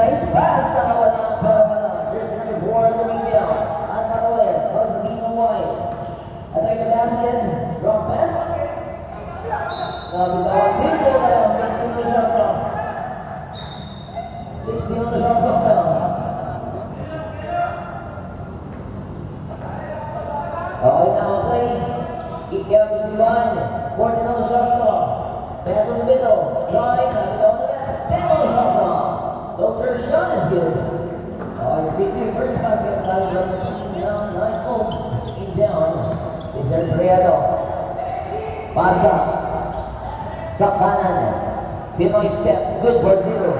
nice pass. Nakawala pero pala. Jersey number 4, Lumigil. At nakawin. Para sa team ng white. Atay the basket. Drop pass. Nabitawan simple tayo. 16 on the shot clock. 16 on the shot clock tayo. Okay na ang play. Kick out to Simban. 14 on the shot clock. Pass on the middle. Drive. Nabitawan na yan. 10 on the shot clock. Doctor shot is good. Okay, big first basket time from the team. Now 9 folks. In down. Is there Priado. Pasa. Sa kanan. Pinoy step. Good for 0.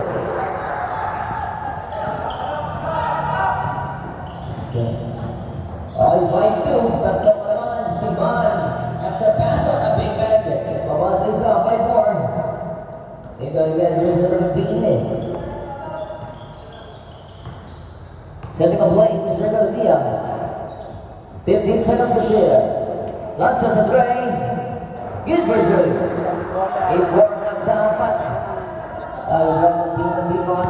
Ay, 5-2. Tatlo ka naman. Simban. After pass on a big bag. Pabasa isa. 5-4. Ikaw again. Here's number 15. Setting a play. Mr. Garcia. 15 seconds to share. Lanchas and Dre. Good for Dre. 8-4 naman sa apat. From the team of Bicon.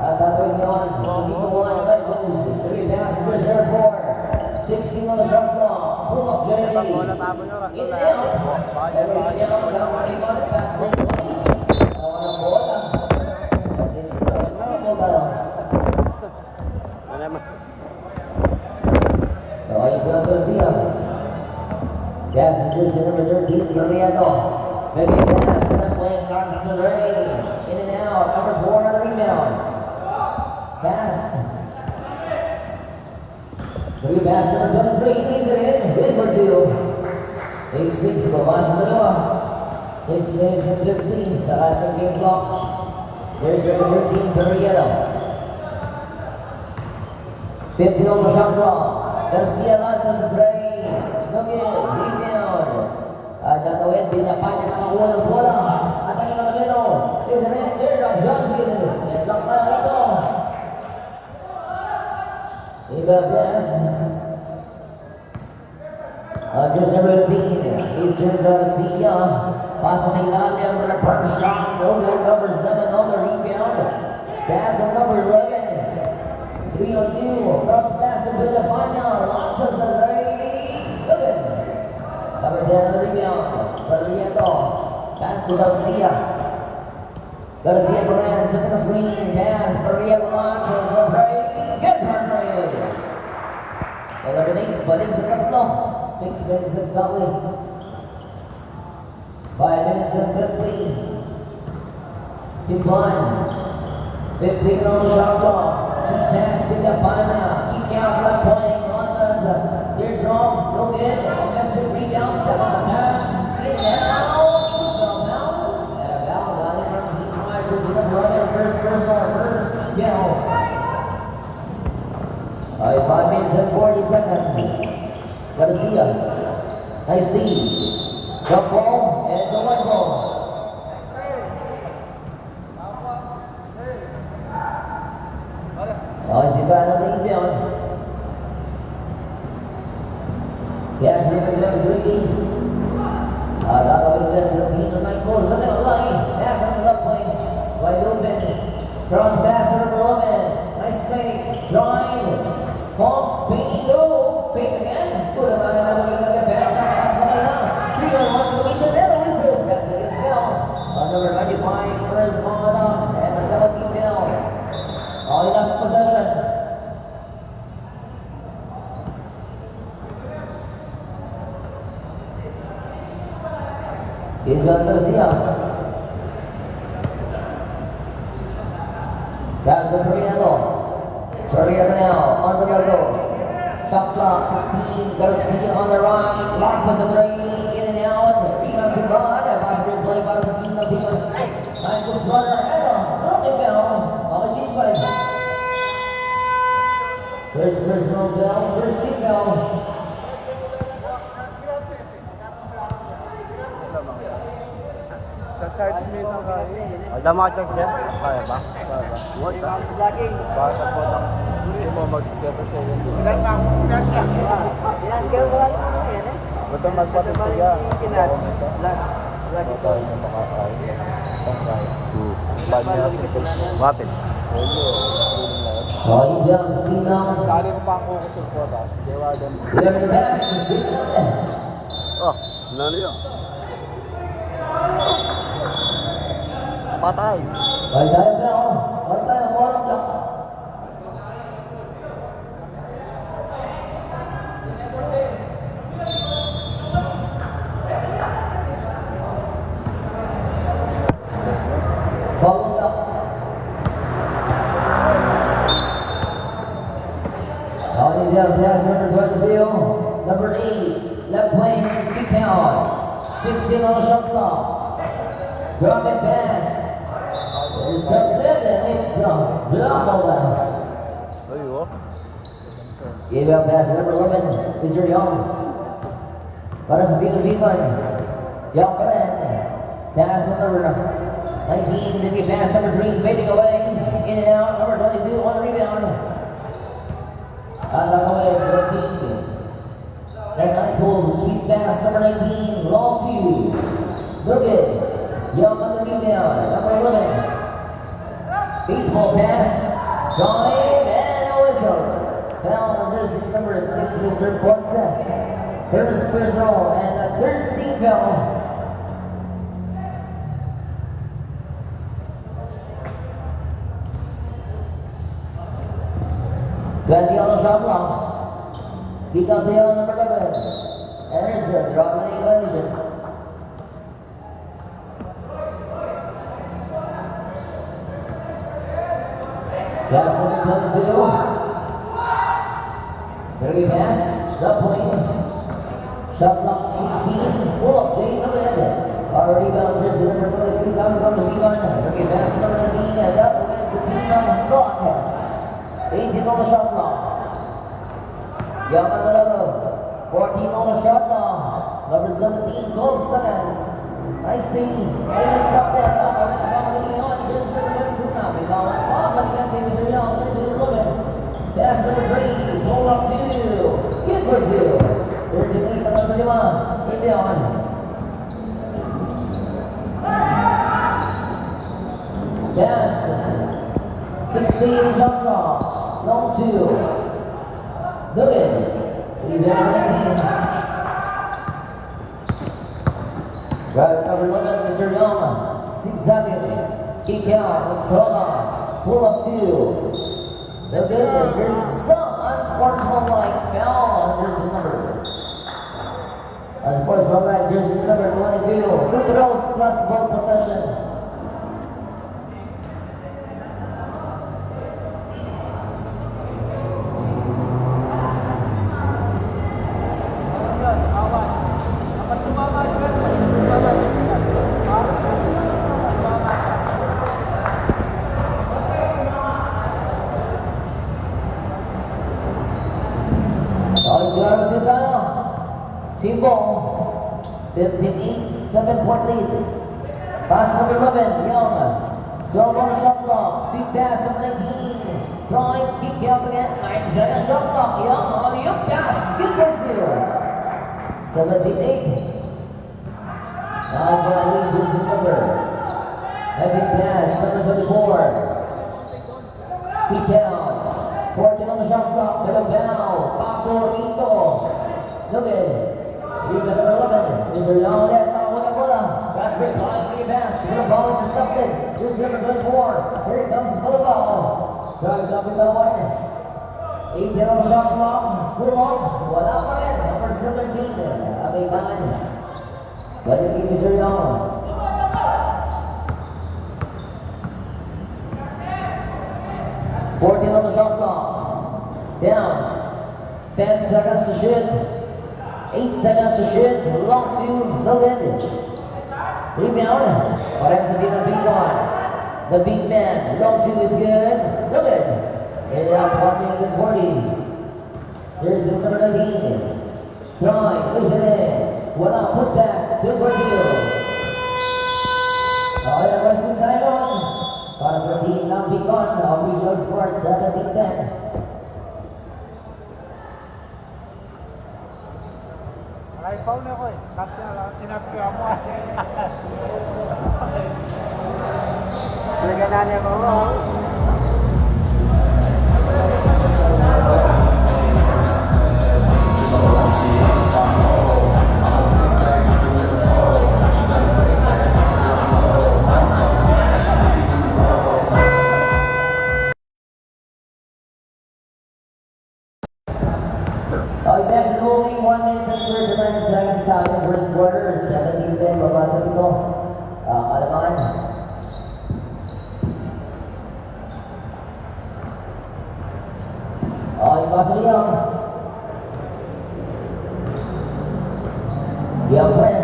At tatawin ngayon. Sa team of 1. That goes. 3 pass. There's number 4. 16 on the shot clock. Pull up Jay. In and out. Everybody down. Down for Bicon. Pass break. On a bola. It's simple down. Ay, Garcia. Yes, and here's number 13, Mariano. Maybe a pass, and then playing Carlos Ray. In and out. Number 4 on the rebound. Pass. Three pass number 23, leaves it in. Good for 2. 8-6, babas ng dalawa. 6 minutes and 15 sa ating game clock. There's number 13, Mariano. 15 on the shot clock. Garcia Lanchas and Bray. No good. Rebound. Datawin, binapanya ng unang bola. At ang ikaw na middle. Is it in? There, drop shot is good. And block lang ito. Iba pass. Just number 15. Eastern Garcia. Pasa sa ilalim for the first shot. No good. Number 7 on the rebound. Pass on number 11. 3-2, cross pass to Villapana, Lanchas and Ray. Good. Number 10 on the rebound, Barriento. Pass to Garcia. Garcia Brand, set the screen, pass, Barriento, Lanchas and Ray. Good for Ray. 11-8, balik sa tatlo. 6 minutes exactly. 5 minutes and 15. Simban. 15 on the shot clock. Sweet pass to Villapana. Keep out left playing. Lanchas. Teardrop. No good. Offensive rebound. Step on the path. In and out. Spell down. And a foul. Dali from team 5. First personal. First down. All right, 5 minutes and 40 seconds. Garcia. Nice lead. Jump ball. And it's a white ball. Si Bana na rebound. Yes, number 23. Tatawin din sa team ng 9 goals. Sa line. Pass on the left wing. Wide open. Cross pass to number 11. Nice fake. Drive. Pump speed. Go. Fake again. Good naman ang nagagagag. Pass on pass naman lang. 3-on-1 sa commission. Pero whistle. That's a good foul. Number 95. First Mamada. And a 17 foul. All last possession. Izan Garcia. Pass to Priado. Priado now on the go. Shot clock 16. Garcia on the right. Lanchas and Ray in and out. Rebound to Rod. Pass replay para sa team ng Bicon. Nice looks brother. Nothing foul. Apologies by first personal foul. First team foul. Ada macam siya? Kaya ba? What? Basta po lang. Hindi mo mag-keta sa iyo. Betul magpatid siya. Lagi tayo na makakain. Pangkain. Banya, wapit. Hello. Oh, inbounds, team down. Sali mo pa ang kukusog ko ba? Dewa din. Good pass. Good one. Oh, nalo yun. Patay. Right time down. Right time, bottom down. Bottom down. Calling down pass number 22. Number 8. Left wing. Kick out. 16 on the shot clock. Drop and pass. There's some left and it's blocked all out. Ay, oh. Give out pass number 11. Mr. Young. Para sa Pilipinan. Young pa rin. Pass number 19. Then give pass number 3. Fading away. In and out. Number 22 on the rebound. Knock away at 17. That nine pull. Sweet pass number 19. Long 2. Look it. Young on the rebound. Number 11. Baseball pass. Drive and a whistle. Foul on jersey number 6, Mr. Ponce. First personal and a 13th foul. Ganti on the shot clock. Kick out the number 11. Anderson, dropping the collision. Pass number 22. Very pass. The point. Shot clock 16. Pull up, Jay Khaled. Our rebound, jersey number 22. Down from the rebound. Very pass number 19. And up the win to team on block. 18 on the shot clock. Young on the level. 14 on the shot clock. Number 17, 12 seconds. Nice thing. Intercepted. Jersey number 22 now. They call it. Mr. Young. Jersey number 11. Pass number 3. Pull up 2. Get for 2. 13-8 naman sa 5. Inbound. Pass. 16 shot clock. Long 2. Duggan. Rebound 19. Right number 11, Mr. Young. Zigzagging. Kick out. Estrada. Pull up 2. Duggan. And there's some unsportsmanlike foul on jersey number. Unsportsmanlike jersey number 22. 2 throws plus ball possession. Simbong, 15-8, 7-point lead. Pass number 11, Young. 12 on the shot clock. Feed pass number 19. Drive, kick out again. 9 seconds shot clock. Young on the up pass. Gilbert field. 17-8. 9-point lead, jersey number. 19 pass, number 34. Kick out. 14 on the shot clock. Bilbao. Paco Rito. Look at rebound number 11. Mr. Young ulit. Takbo na bola. Fast break. Line free pass. Bilbao intercepted. Here's number 24. Here comes Bilbao. Drive down below one. 18 on the shot clock. Pull on. Wala pa rin. Number 17. Abitan. Balik ni Mr. Young. On the shot clock. Bounce. 10 seconds to shoot. 8 seconds to shoot. Long 2. No limit. Rebound. Orense Dino big one. The big man. Long 2 is good. No good. Hit it out 1 minute and 40. Here's the number 19. Drive. Lays it in. Wala. Put back. Good for 2. Okay, wrestling time on. Para sa team ng Bicon, official score 17-10. Alay, foul na ko eh. Kapit na lang, tinapya mo ah. Talaga na niya mo. Okay, next rolling 1 minute and 39 seconds sa ating first quarter. 17-10, babasa dito. Kalamangan. Okay, pasok Liam. Liam friend.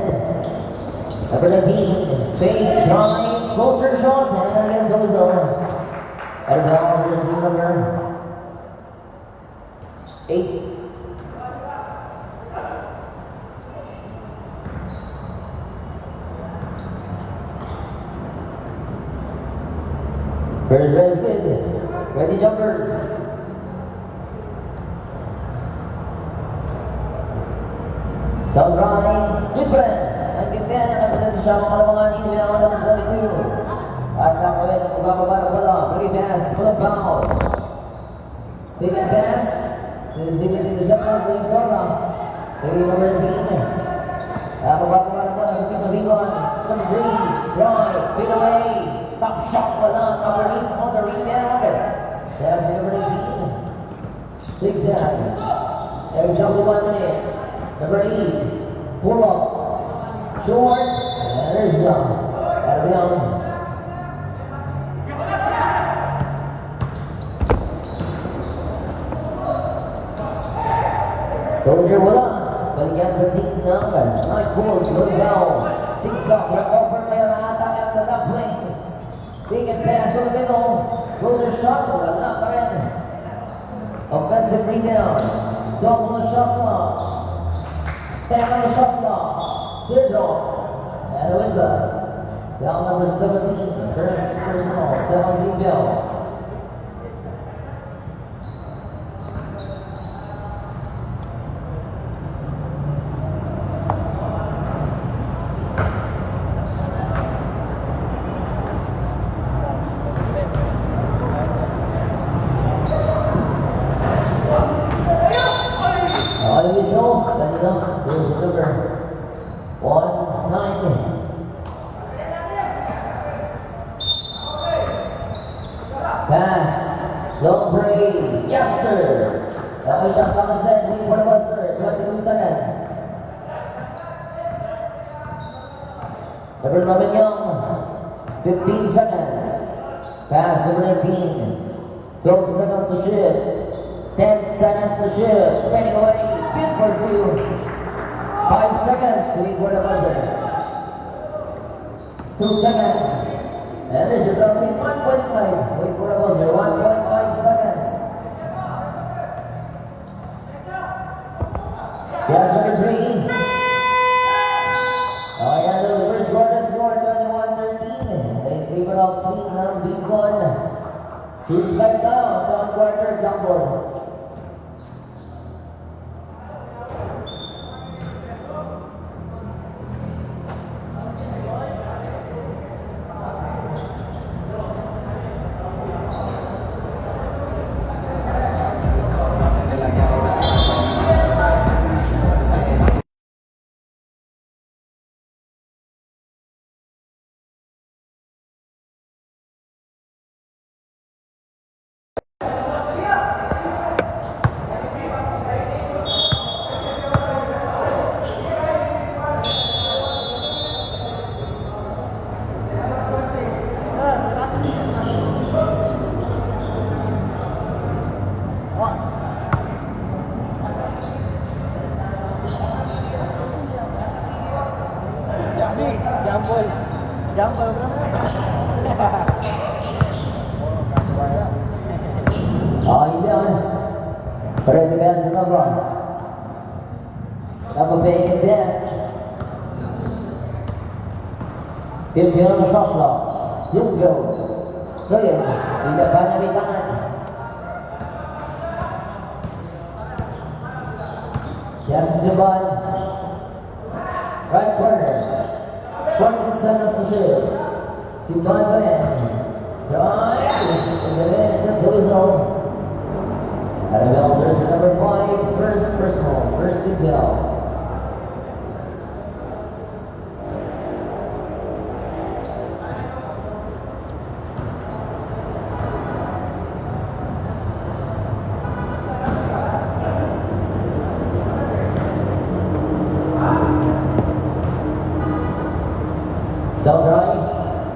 Number 19, fake, try, closer shot, and against the result. At about jersey number 8. First base good. Ready jumpers. Sound right. Good friend. Ang gimpian ang kasilang sa siyang kalamangan. Inilang ng 22. At nakawin ang pagkababa ng bola. Pretty pass. Pull foul. Big and pass. To the second interceptor. Pulling Sora. Maybe number 18. Pagkababa ng bola sa Pito Vigon. It's number 3. Drive. Pin away. Top shot wala, number 8 on the rebound. That's number 18. 6 exactly 1 minute. Number 8, pull up, short, and there's out of bounds. Soldier wala, balikan sa team number 9 points, good foul. 6 up, over ngayon ang attack at the top lane. Big and pass in the middle. Closer shot. Wala pa rin. Offensive rebound. Double the shot clock. 10 on the shot clock. Good draw. And a whistle. Down number 17. First personal. 17 Bill. There's a number 19. Pass. Long three. Yes, sir. Okay, shot comes then. Wait for the buzzer. 22 seconds. Number 11 Young. 15 seconds. Pass number 19. 12 seconds to shoot. 10 seconds to shoot. Fading away. Good for 2. 5 seconds. Wait for the buzzer. 2 seconds. And this is only 1.5. Wait for the buzzer. 1.5 seconds. Yes, number 3. Oh yeah, the first quarter score 21-13. They favor of team ng Bicon. Choose back down. Second quarter jump ball. Jumble bro. Yun yan. Ready best na ba? Napapaying best. 15 on the shot clock. Yung field. Ngayon, hindi pa niya may tangan. Yes, Simban. Right corner. 14 seconds to shoot. Simban pa rin. Drive. And then, that's a whistle. Arabel, jersey number 5, first personal, first intel. South right,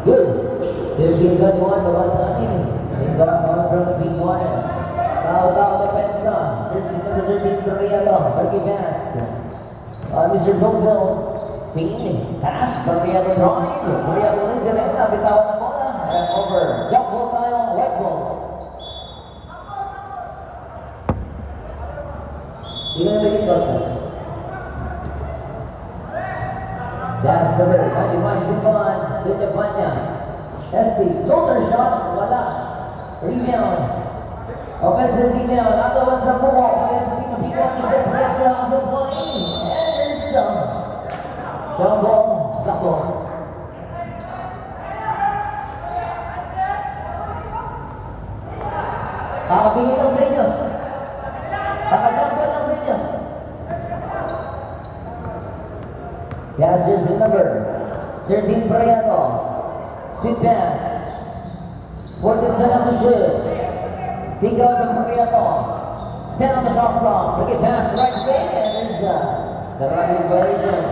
good. 15-21, gawa sa atin. Inbound on from the big corner. Tao depensa. Jersey number 13, Barriado. Barky pass. Mr. Longville. Spin. Pass. Barriado drive. Barriado wins it. Bitawan na bola. And over. Jump ball tayo. White ball. Even begin boxer. Pass number 95, Simpan. Good depan niya. SC. Floater shot. Wala. Rebound. Offensive rebound. Other one sa Pumok. Against the team of Pico. Mr. Barriado has a point. And there's some. Jump ball. Black ball. Kakapingin lang sa inyo. Kakajump ball lang sa inyo. Pass jersey number 13, Barriado. Sweet pass. 14 seconds to shoot. Big out from Barriado. 10 on the shot clock. Forget pass right wing. And there's the running violation.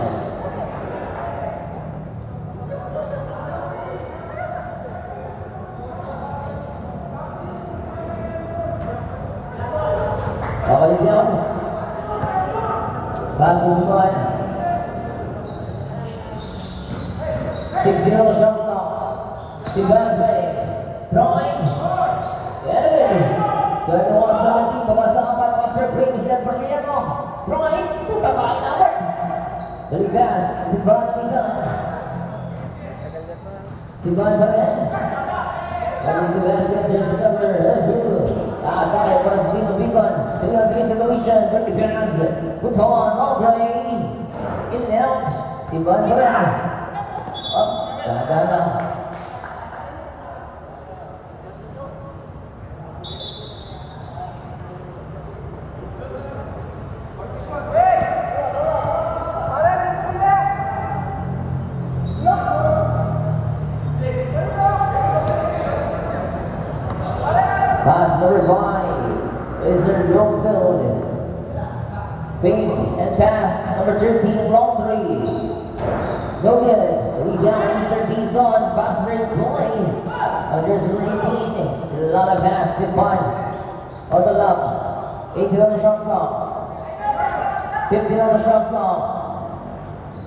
Balik down. Pass is one. 16 on the shot clock. Sigan play. Throwing. Yan again. 21-17. Babasa ang pass per play. Mr. Barriado. Throwing. Tatabain naman. Balik pass. Sigan na Mikan. Sigan pa rin. Balik the pass yan. Jersey number 2. Tayo para sa team of Mikan. 3-on-3 situation. Balik pass. Put on. All play. In and out. Sigan pa rin. Oops. Dahan-dahan. Pass number 5 is their Longfield. Fade and pass number 13, long 3. No good. Rebound, Mr. Dizon. Pass break play. There's 18. A lot of pass. Sipan. On the left. 18 on the shot clock. 15 on the shot clock.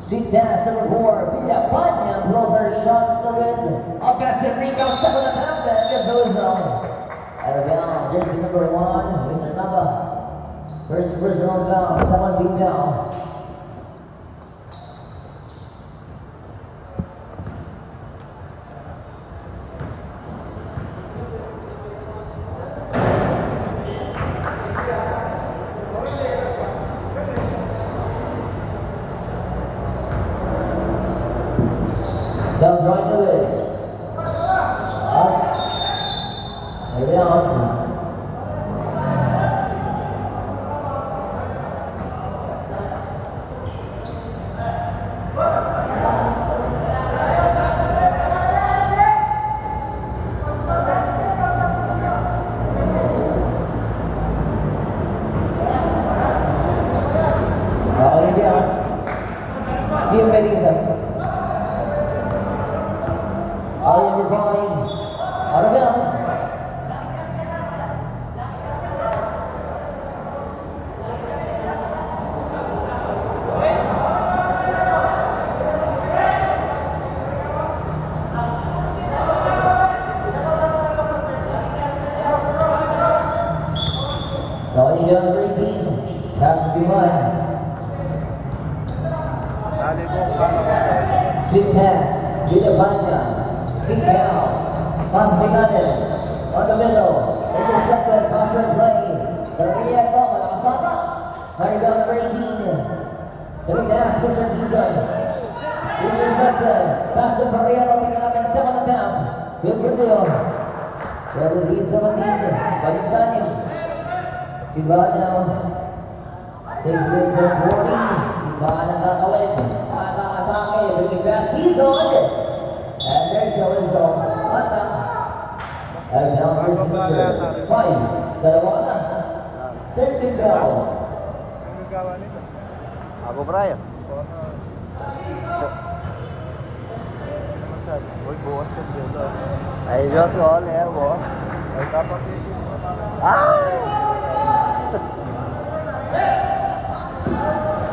Sweet pass number 4. Villapan. Floater shot. No good. Offensive rebound. Second attempt. And gets a whistle. Arabel, jersey number 1, Mr. Namba. First personal foul, 17 foul. Sounds right to it. Out. Give ready, sir. Oliver Vine. Out of bounds. Going down number 18. Passes you by. Flip pass. Villapanya. Big down. Passes Siganen. On the middle. Intercepted. Pass for play. Barriado. Malakasama. Hurry down number 18. Big pass. Mr. Dizon. Intercepted. Pass to Barriado. Tingnan natin 7 attempt. Good for Dion. Pero 17. Balik sa anim. Simbahan 6 minutes and 40. Simbahan ang kakawin. Atake, bringing past Tizon. And there's a whistle. Attack. And now here's number 5. Dalawa na. 30 goal. Ako, Brian. Uy, bukas ka dito. Ay, Diyos ko, Leo. Ay, dapat dito.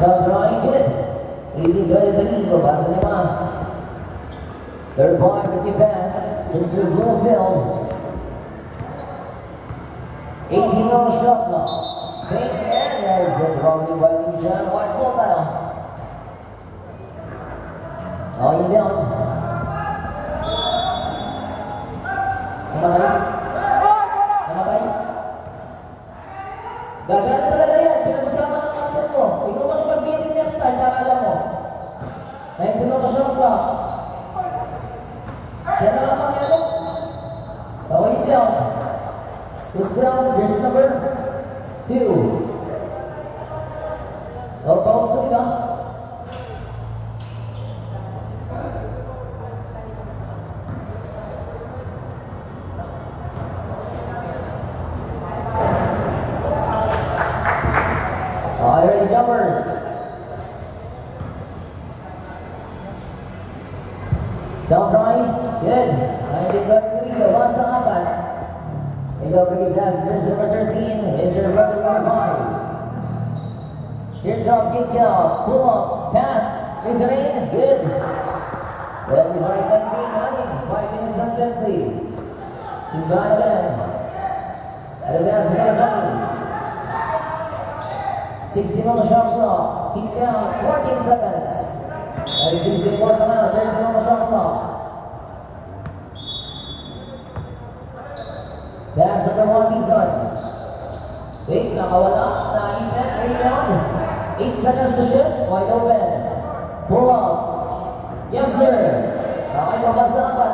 So, drawing good. 18-23, babasa naman. Third point for defense, Mr. Bluefield. 18 on the shot clock. Fake and there's a probably by Lucian. White ball down. Oh, you down. Namatay. Namatay. Gagana talaga yan. Pinag-usapan ng kapatid mo. Ikaw mo pag-meeting next time para alam mo. 19 on the shot clock. Kaya nakapamero. Oh, you down. This ground, here's number 2. No calls to the Alright, jumpers. Self-right, good. 19-23, once ang apat. Ikaw bring passengers number 13, is your brother number 5. Teardrop, kick out, pull up, pass, is it in? Good. 25-19, 5 minutes and 50. Simbahan again. At the pass number 20. 16 on the shot clock, kick out, 14 seconds. SBC 4 naman, 13 on the shot clock. Pass number 1, Bizon. Wait, nakawala. Nakita, rebound. 8 seconds to shoot. Wide open. Pull up. Yes, sir. Okay, babas na apat.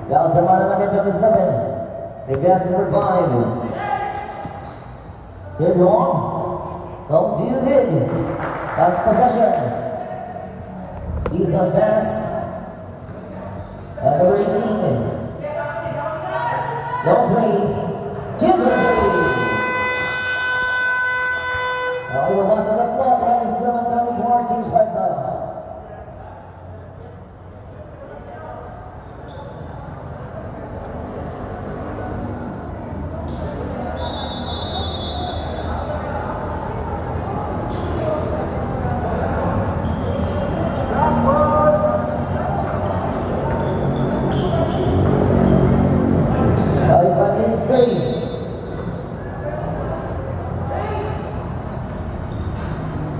Down sa mana number 27. Repass number 5. Good long. Don't do good. Last possession. Bizon pass. At the break, long 3, give it 3. Okay, babasa na po, 27-24, change 5 time.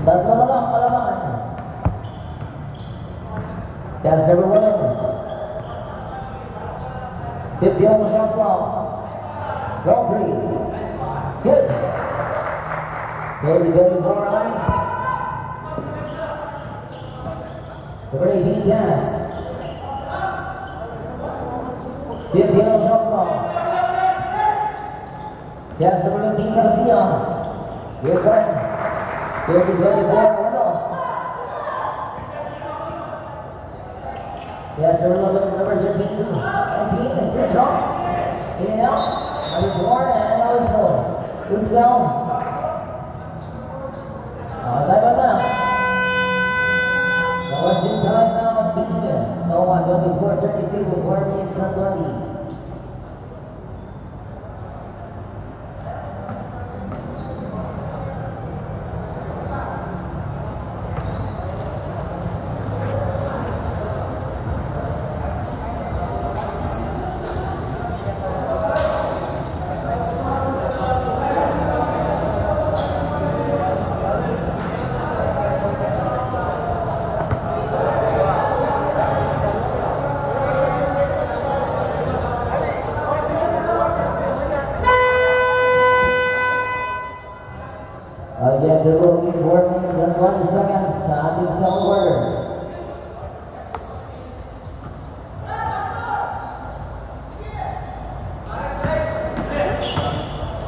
Tatlo na lang, kalamangan. Pass number 1. 50 on the shot clock. Roll 3. Good. Very good before on it. Number 18, pass. 50 on the shot clock. Pass number 15, Garcia. Good friend. 30-24, ano? Yes, number 13, 19, and good drop. In and out. Number 4, and now it's who's well? Time out now. No, it's in time now, Tingin. No, 24-32, 4 minutes and 20.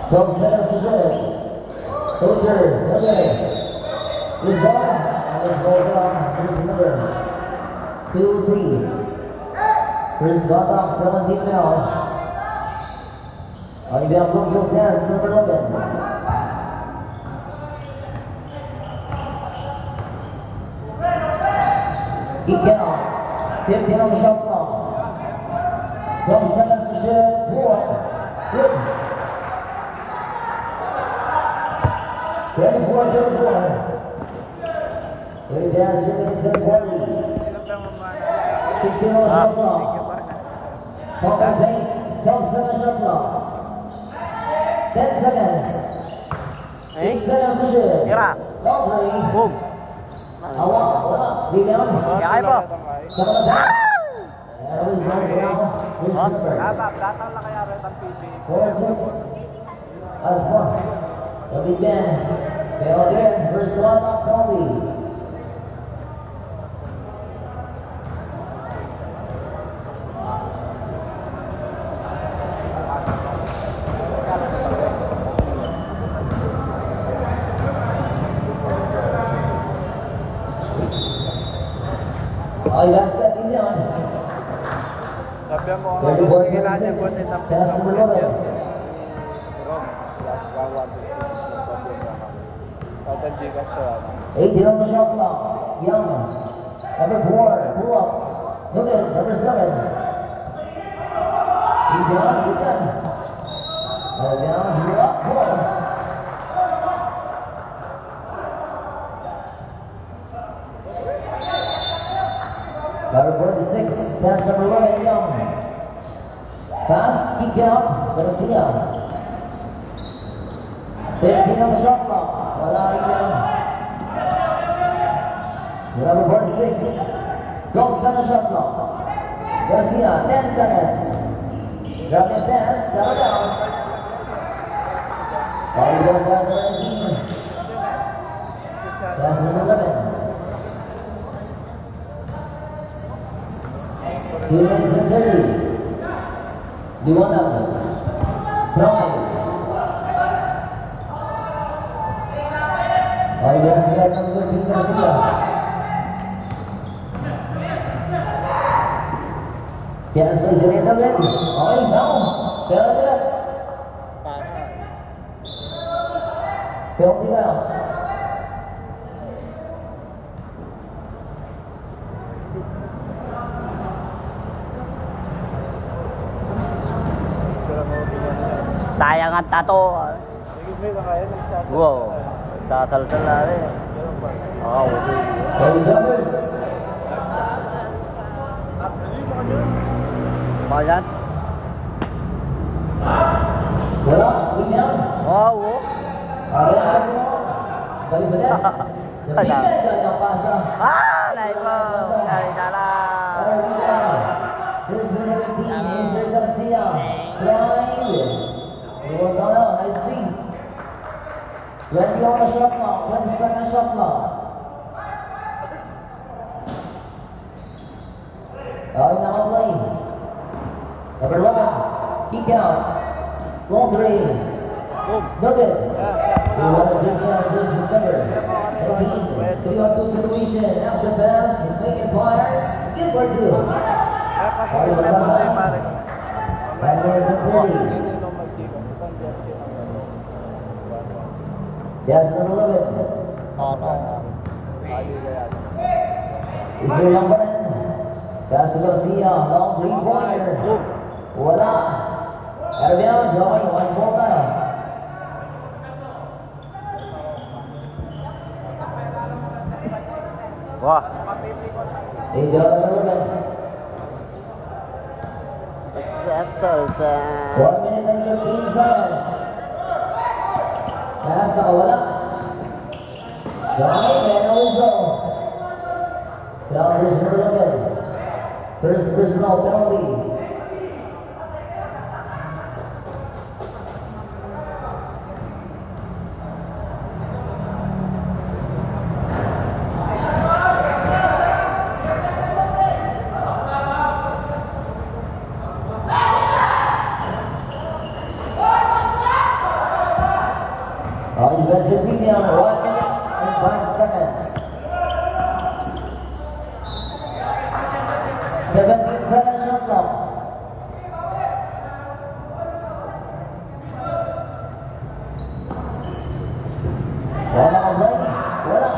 12 seconds to shoot. Coacher, okay. Rizal, let's go down. Here's the number 2-3. Chris Gotham, 17 now. Olivier Blum-Jokas, number 11. Kick out. 15 on the shot clock. 12 seconds to shoot. 4. Good. 24-24. Very fast, 3 minutes and 40. 16 on the shot clock. Foul paint. 12 seconds shot clock. 10 seconds. 8 seconds to shoot. Tira. Long three. Boom. Awak, wala. Rebound. Kaya po. Sama na tayo. That was no ground. Here's the number. Datang lang kaya rin ang PG. 4-6. Out of 1. The big Ben. Penalty rin. First one up penalty. Okay, basket in down. Sabi mo, 34-26. Pass number 11. Open Gcash ko yan. 18 on the shot clock. Young. Number 4. Pull up. Look at number 7. Keep down. Keep down. Down. Zero up. 4. Number 46. Pass number 11. Young. Pass. Kick out. Garcia. 15 on the shot clock. Wala rebound. Number 46. 12 seconds shot clock. Garcia, 10 seconds. Grab and pass, settle down. Ball going down to 19. Pass number 11. 2 minutes and 30. Liwanag. Drive. Ay, Garcia, number 15 Garcia. Pianas na isa rin ulit. Okay, down. Penalty na. Penalty na. Sayang ang tato. Wow. Tatal-tal na rin. Oo. Ready, jumpers. Mga yan? Wala, rebound. Wow. Ayan sa mo. Dali-dali. Napigay ka ng pasa. Naik po. Dali-dala. Para rebound. Here's number 15, Mr. Garcia. Drive. So, nice three. 20 on the shot clock, 20 second shot clock. Okay, naka-play. Number 11, kick out. Long three. No good. We want to kick out this number 19. 3-on-2 situation. Action pass. Making fires. Good for two. All right, Basahin. 5 minutes and 30. Yes, number 11. Isur lang pa rin. Pass to Garcia. Long three-pointer. Wala. Out of bounds. Okay, 1 ball na. Wah. Angel number 11. Successful sa... 1 minute and 15 seconds. Pass nakawala. Drive and a whistle. Down here's number 11. First personal penalty. 17 seconds shot clock. Wala ka play? Wala.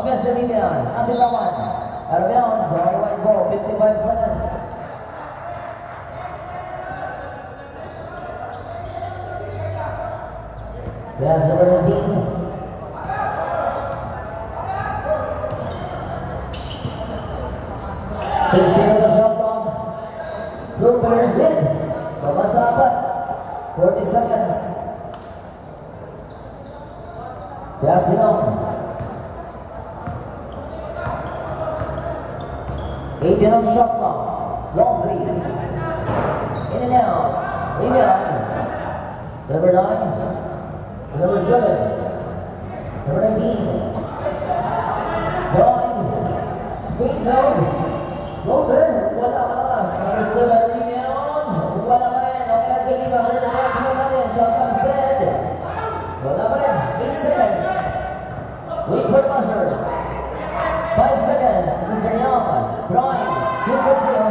Offensive rebound. Abigawan. Out of bounds. White ball. 55 seconds. Pass number 19. Shot clock. Looper hit. Babasa apat. 40 seconds. Pass down. 18 on shot clock. Long three. In and out. Rebound. Number 9. Number 7. Number 19. Going. Speed down. Floater. Wala pass. Number 7. Rebound. Wala pa rin. Offensive rebound. Third and half. Tingnan natin. Shot clock dead. Wala pa rin. 8 seconds. Wait for the buzzer. 5 seconds. Mr. Young. Drawing. 2 for 0.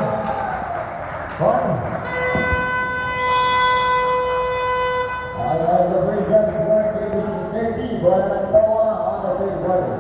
1. The first half score 36-30. Bola ng tawa on the third quarter.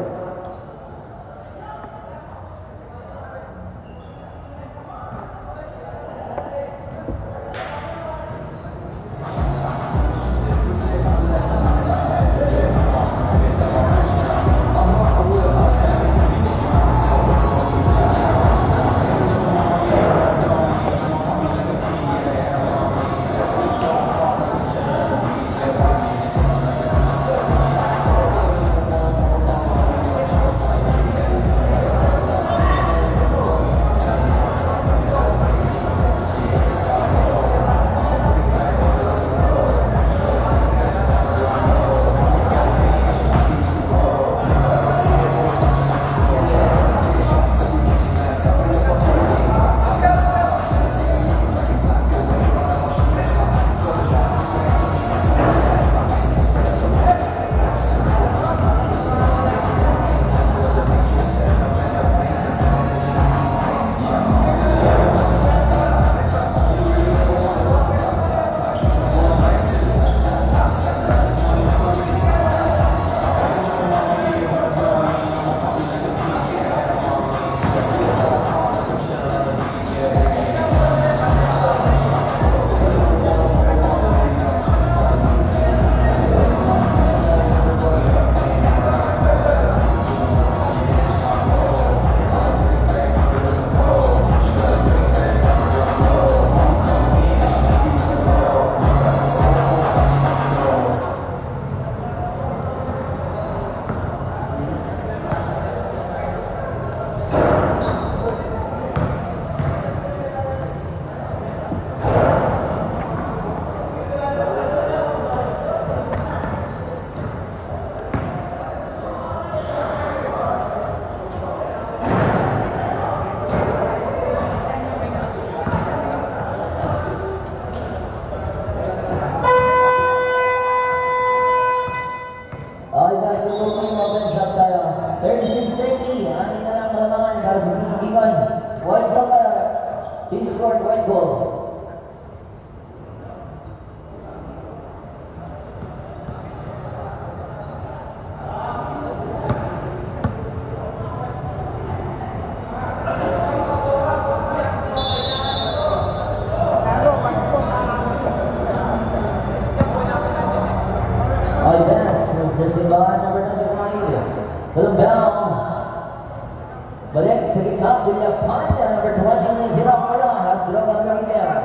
Balik sa gitna, Villapan, number 20, Zirapura, has droga ng rebound.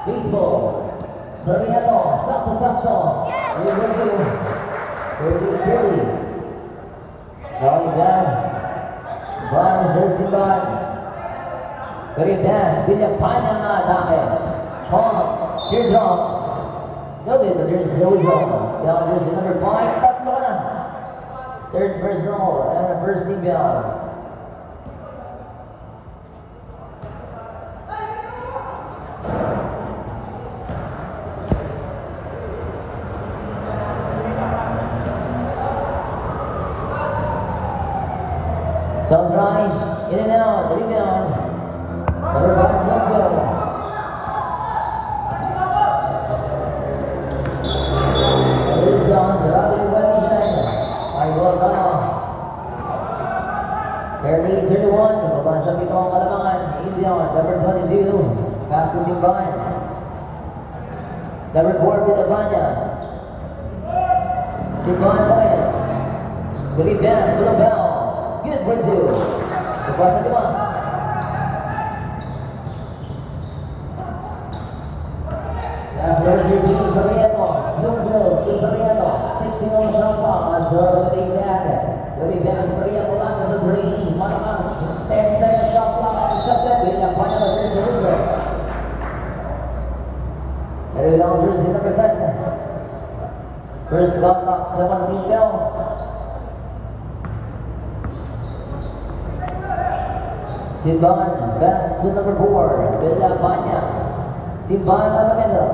Baseball, Floriano, sakto-sakto, number 2, 33. Going down, Juan Zerziban. Very pass, Villapan ang atake. Teardrop. No good, but there's always one. Down jersey number 5, tatlo ka na. Third personal, and first rebound. So drive, in and out, rebound. rebound. Number 22. Pass to Simban. Number 4, Villapanya. Simban point. Good pass, little bell. Good for 2. Lepas sa 5. That's number 13, Barriento. Bloomfield to Barriento. 16 on the shot clock. That's the big back. Good pass, Barriento launches a 3. Matamas. 10-second shot clock intercepted. Villapanya na first series. There down jersey number 10. First shot clock, 17 bell. Simban, pass to number 4, Villapanya. Simban on the middle.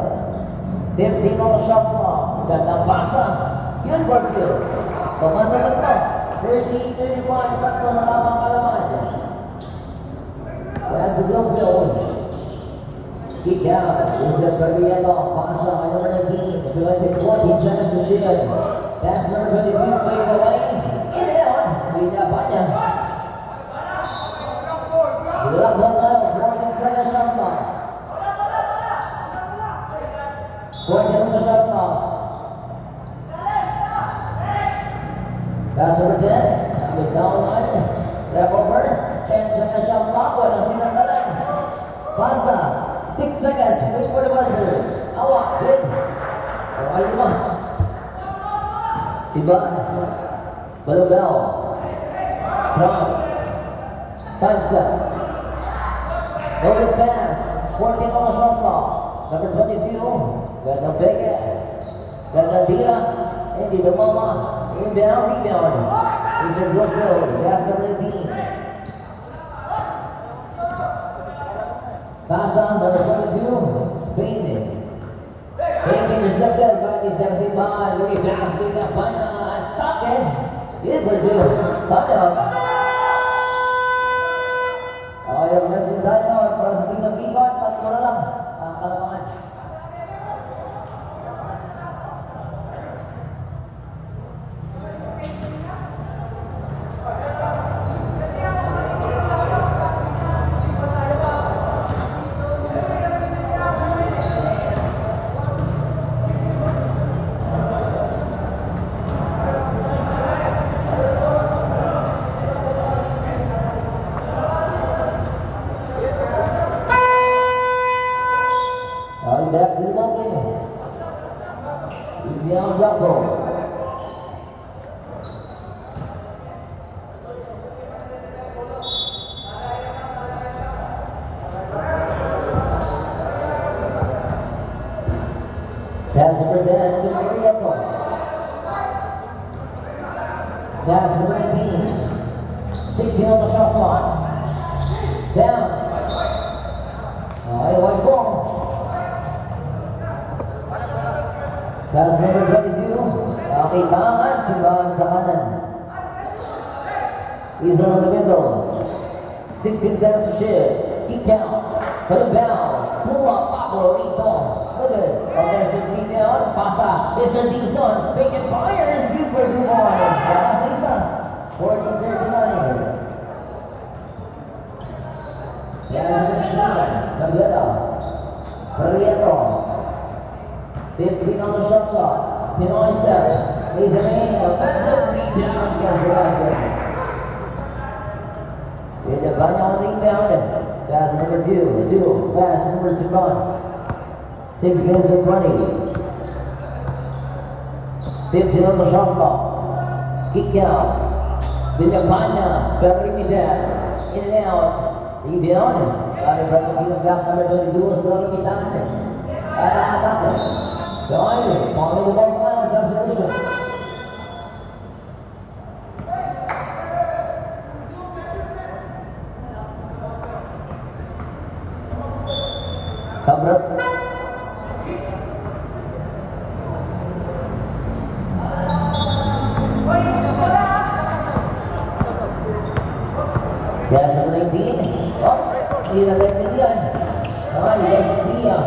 15 on the shot clock. Gandang pasa. Good for 2. Pumasa tatlo. 13-31, tatlo na lamang kalaman. Pass to Bloomfield. Kick out. Is the Barriento. Pasa by number 19. 14 seconds to shoot. Pass number 22, fading away. In and out. Villapanya. Lock na 14 seconds shot clock. 14 on the shot clock. Pass number 10. With down one. Wrap over. 10 seconds shot clock. Walang sinandalan. Pasa. 6 seconds. Wait for the buzzer. Awa. Good. Okay, 5. Simban. Balubel. Brown. Side step. Loaded pass. 14 on the shot clock. Number 22. Ganda Beke. Ganda Dira. Hindi dumama. Inbound. Is your Bloomfield. Pass number 18. Pasa number 22. Spain. Fake intercepted by Mr. Simban. Really fast. Big up. Tuck it. Good for 2. Tuck up. Okay, yung message tayo para sa pinag-ikot, tatlo na lang ang kalamangan. Back to the ball game. Beyond Rocco. Pass number 10 to Barriento. Pass number 19. 16 on the shot clock. Bounce. Okay, 1 ball. Pass number 22. Okay, tangan. Simbahan sa kanan. Isa on the middle. 16 seconds to shoot. Kick out. Put it down. Pull up. Pablo Rito. Look at it. Offensive rebound. Pasa. Mr. Dizon. Bacon fires. Good for 2 points. Para sa isa. 14-39. Pass number 18. Nagada. Barriento. 15 on the shot clock. Pinoy step. He's a main offensive rebound against the basket. Villapanya on the rebound. Pass number 2. Pass number 6. 6 minutes and 20. 15 on the shot clock. Kick out. Villapanya. Perimeter. In and out. Rebound. Got it from the team of back number 22. Still limitan. Attack. Doon, pangin the ball naman ang substitution. Kabrat. Yes, number 19. Oops, hindi na left din yan. Ay, Garcia.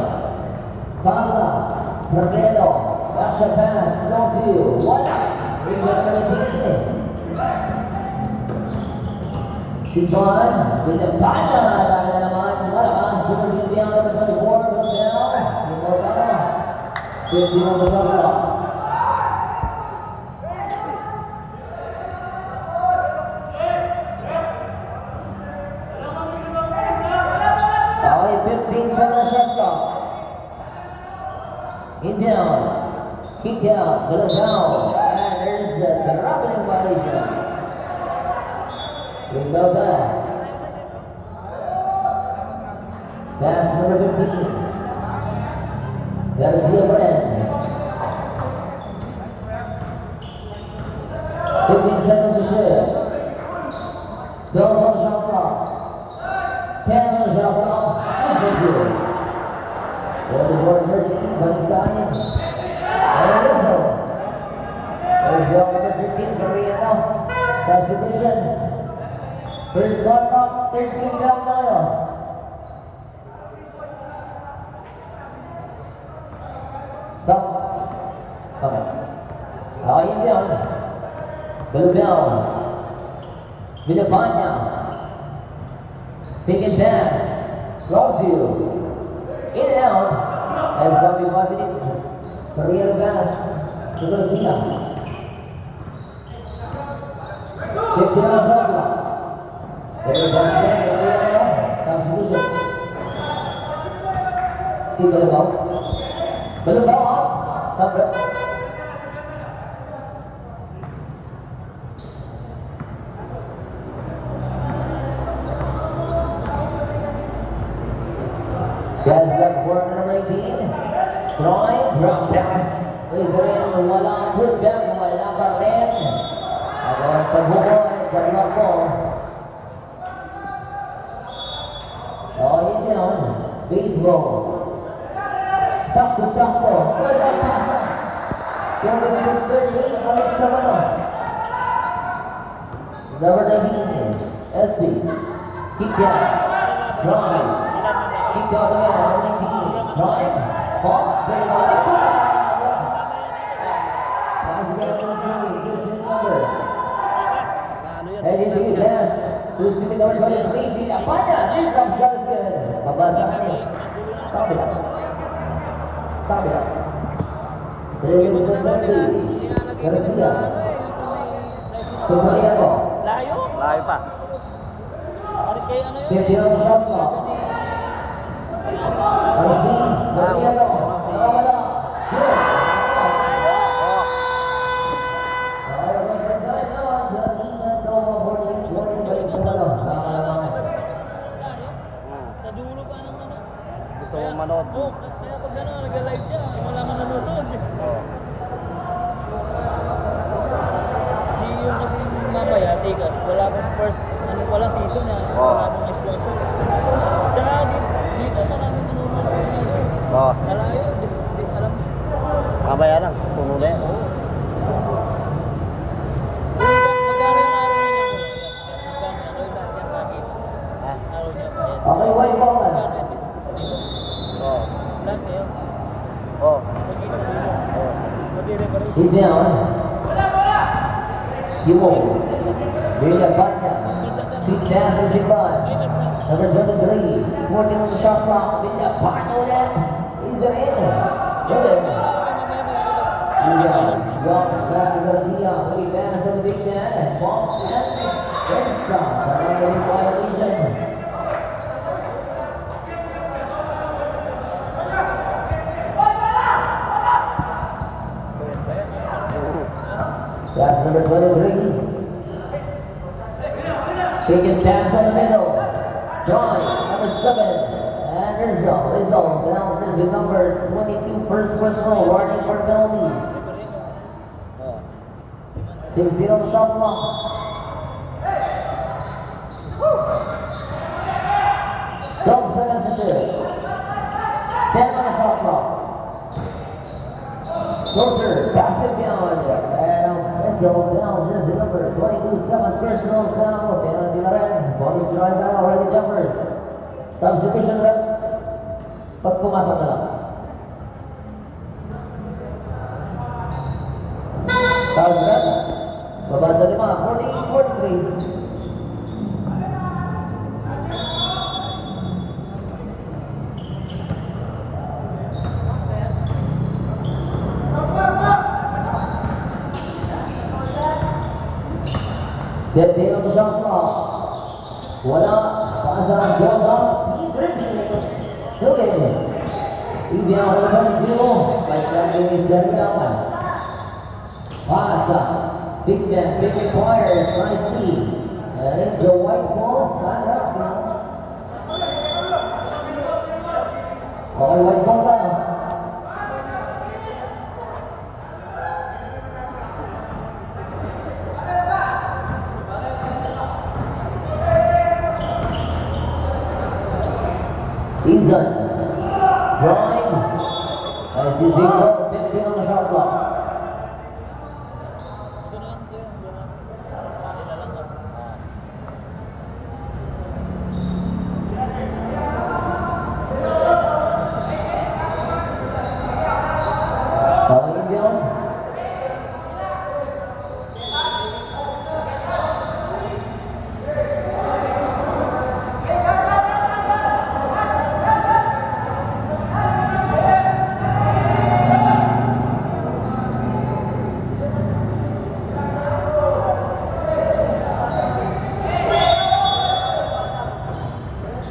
Pasa. Perfredo, Dasha pass, no 2, 1 out. Rebound number 18. Simban, with the Panya, dami na naman. 15 on the shot clock. Okay, 15 seconds shot clock. Inbound. Kick out. Go down. And there's the grappling violation. We go down. Pass number 15. Garcia Brand. 15 seconds to shoot. 12 on the shot clock. 10 on the shot clock. That's the two. There's the board 30. Balik side. And whistle. There's the number 13. Korea now. Substitution. First shot clock. 13 down now. Stop. Come on. Inbound. Bilbao. Villapana. Pick and pass. Long two. In and out. And 75 minutes. Korea the pass to Garcia. 15 on the shot clock. There pass again. Korea now. Substitution. See Bilbao. Bilbao out. Sampai. Guys, that board number 18. Troy, drop pass. Ito rin, walang putback, walang pa rin. At sa buko at sa lako. All down. Baseball. Sakto-sakto. Wala pasa. 26-38. Balik sa mano. Number 19. SC. Kick out. Troy. Kick out again. Number 19. Troy. Pop. Very good. Pass again to Cindy. First number. Heading to the pass. Who's to be number 23. Villapana. Drop shot is good. Pabasahan niya. Sabi lang. Sabi lang. Dahil sa 30. Garcia. Tumpahia ko. Layo? Layo pa. 50 on the shot clock. Sarsi. Tumpahia ko. Nakawala. Good. Oh. Alright, what's the time now? Sa team na ito, 48-20. Balik sa malo. Nakakalamangan. Sa dulo pa ng ano. Gusto mong manood. Oh, kaya pag ano, nag-live siya, wala man nanonood. Oh. Kasi yung kasi mamaya, Tigas, wala pang first, ano pa lang season na, wala pang sponsor. Tsaka dito maraming nanonood sa inyo. Oh. Malayo, di alam. Mamaya lang. Puno na yan. Oo. Magkano yung araw niya mo? Magkano yung lahat yung package? Ha? Araw niya pa yan. Okay, white ball na. Magkano yung Oh. lahat kayo? Oh. Mag-isa dito. Oh. Mag-i-reparate. Hit down. Himo. Villapana. Sweet pass to Sipan. Number 23. 14 on the shot clock. Villapana ulit. He's in. Good. Drop pass to Garcia. Uli pass on the big man. Pop and Versa. Tarang violation. Pass number 23. Taking pass on the middle. Drawing number 7. And Rizal. Down with number 22. First personal warning for penalty. Oh. 16 on the shot clock. Dog seconds to shoot. 10 on the shot clock. Floater, pass it down. And Rizal down. Jersey number 22. 7th personal foul. Penalty na rin. Body strike na already jumpers. Substitution rep. Pag pumasok na lang. South rep. Baba sa 5. 40-43. 15 on the shot clock. Wala. Pasa ng Jonas. P-Drips. Look at it. Ibiang number 22. By Captain is Dariaman. Pasa. Big man. Big empires. Nice lead. And it's a white ball. Saan na? Okay, white ball tayo. Izan. Drawing. And it's using 15 on the shot clock.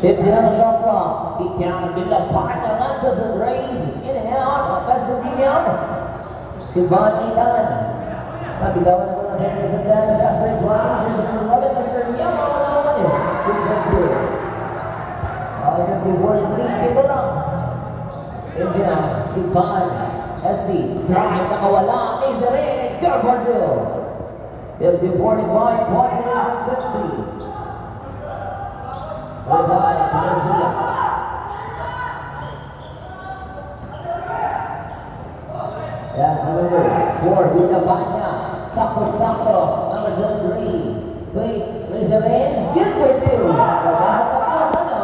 Fifteen on the shot clock. Deep down, build up partner, launches and range. In and out, offensive rebound. To Bonnie Dunn. Nabigawan mo ng Henry Santana. Fast break line. Here's number 11, Mr. Yamalawan. Good control. Again, the warning lead. Ito lang. In down, si Van. SC. Drive nakawala. Nazarene. Garbardo. 50-45. Point win 50. By Garcia. Yes, number 4, with the Banya. Sakto. Number 23. 3, Lizarene. Good for 2. Papasok at out, ano?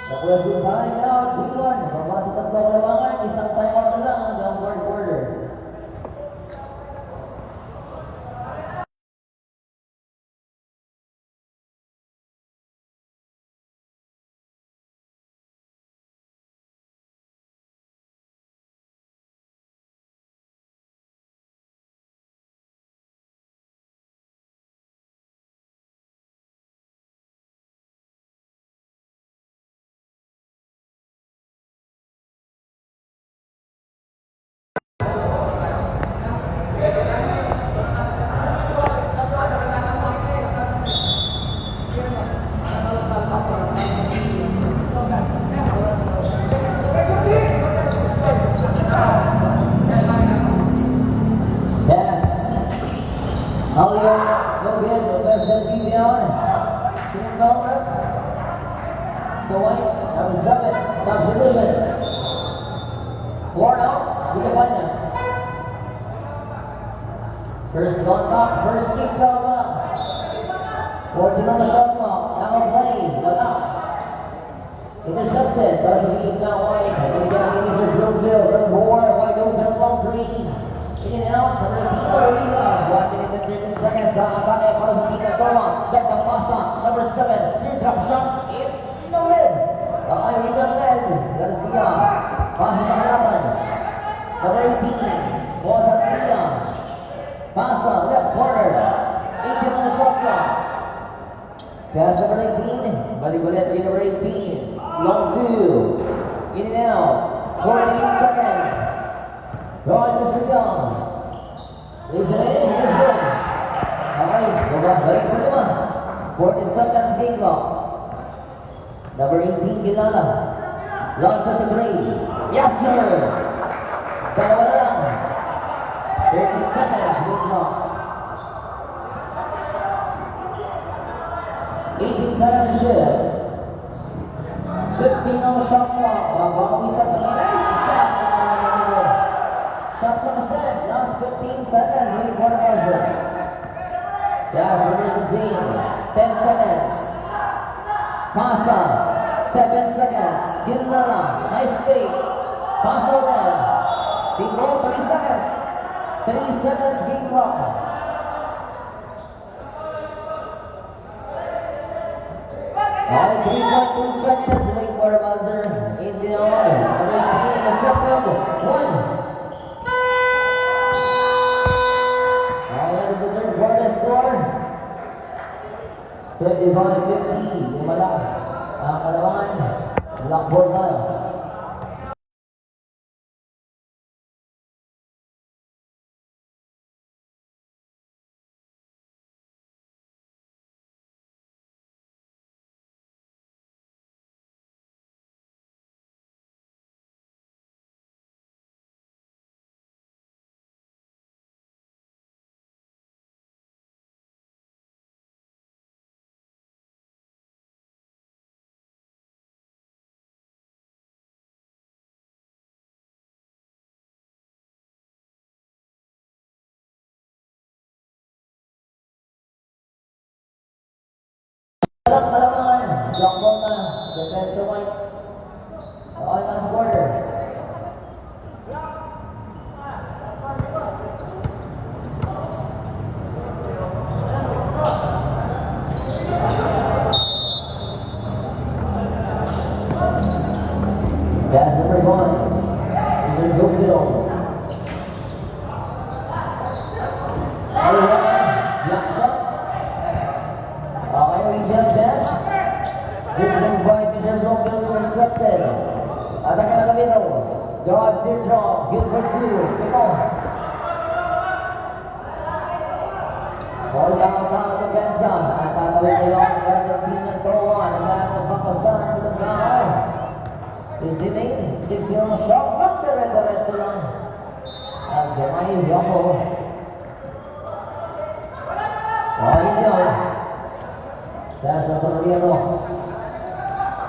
Nakuha si Banya. Bingon. Papasok at labangan. Isang time out na lang hanggang fourth quarter. So number 7, substitution. 4 out, di ka pa niya. First contact, first kick lang ba? 14 on the shot clock, naka-play, wala. Intercepted, para sa team na White. Binigyan ni Mr. Brooksville, number 4, White open, long 3. In and out, number 18, Olorina. 1 minute and 13 seconds, sa atake para sa team na Toma. Back ang pasta, number 7, teardrop shot, it's no red. Ang Irina led, Garcia. Pasa sa kalaban. Number 18, Bodatilla. Pasa, left corner. 18 on the shot clock. Pass number 19, balik ulit kay number 18. Long 2. In and out. 14 seconds. Ron, Mr. Young. Lays it in, he is good. Okay, balik sa 5. 40 seconds game clock. Number 18, Gilala. Launches a 3. Yes, sir! Dalawa na lang. 30 seconds game clock. 18 seconds to shoot. 15 on the shot clock. Babawi sa tamis. Shot clock is dead. Last 15 seconds. Wait for the buzzer. Yes, number 16. 10 seconds. Pasa. 7 seconds. Gilnala. Nice fake. Pasa ulit. Siguro 3 seconds. 3 seconds game clock. All 3.2 seconds, wait for the buzzer. In the order. Number 18, intercepted. 1. 55-50. Lima lang. Ang kalamangan. Blackboard na. Walang kalamangan. Blackboard na. Defense white. Okay na scorer. Pass number 1. Is there no field? Block shot. Okay, rebound pass. This one by Mr. Bloomfield intercepted. Atake na Camino. God Teardrop. Gilbert 2. Come on. Ball down depensa. At tatawid na yung Argentina Toa. Naglahat ng papasahan ng Gao. Isinay, 6-0 shot, not dire-diretso lang. As gamay, Yoko. Hindi ako. Dahil sa Torriano.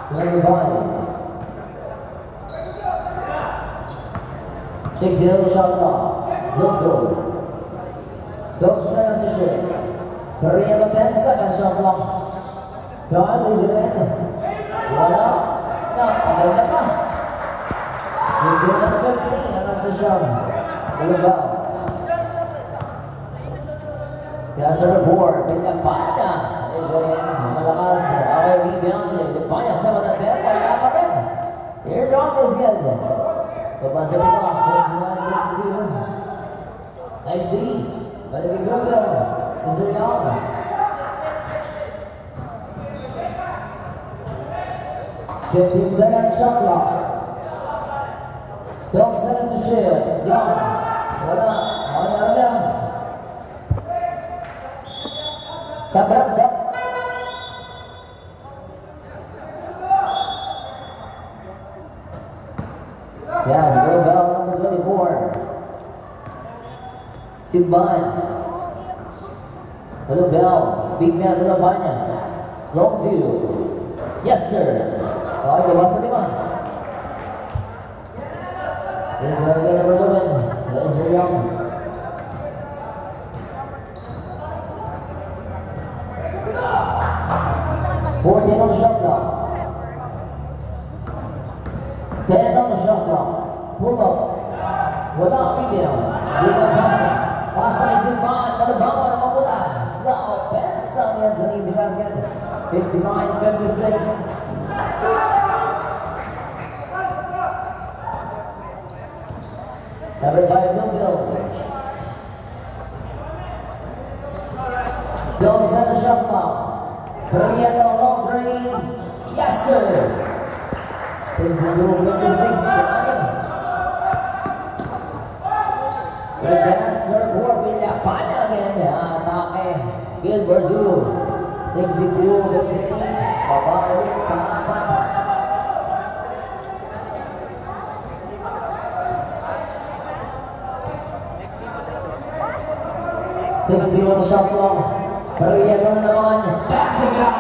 Number 5. 6-0 shot lang. Look good. Dog sa session. Torriano 10 second shot lang. John, is it in? Wala. No, maganda pa. Hindi na ang gagawin. Anong sa siyam? Dalawa. Kaya sa report, Pindapanya. Ito rin, malakas. Okay, rebound. Pindapanya, 7-10. Wala pa rin. Here, Dongers yan. Kapasa rin ako. 29-52. Nice D. Balik yung Google. Is there young? Fifteen seconds shot clock. 12 seconds to shoot. Young. Wala. Okay, Arleans. Sabram. Yes, go bell number 24. Simban. Hello, bell. Big man, Pindapanya. Long 2. Yes, sir. Okay, bawa sa 5. Ilagay number 11. That is very young. Fourteen on the shot clock. 10 on the shot clock. Pull up. Wala, rebound. Pindapanya. Pasa ni Simban. Malabaw na mamula sa offense. Ang yan sa easy basket. 59-56. Number 5, Bloomfield. 12 set the shot clock. Torriano, long three. Yes, sir. Takes it to 56. Good pass, third four, Pindapanya again. Atake. Gilbert 2. 62-58. Babalik sa 4. 60 shot clock. Torriano na naman. Back to back.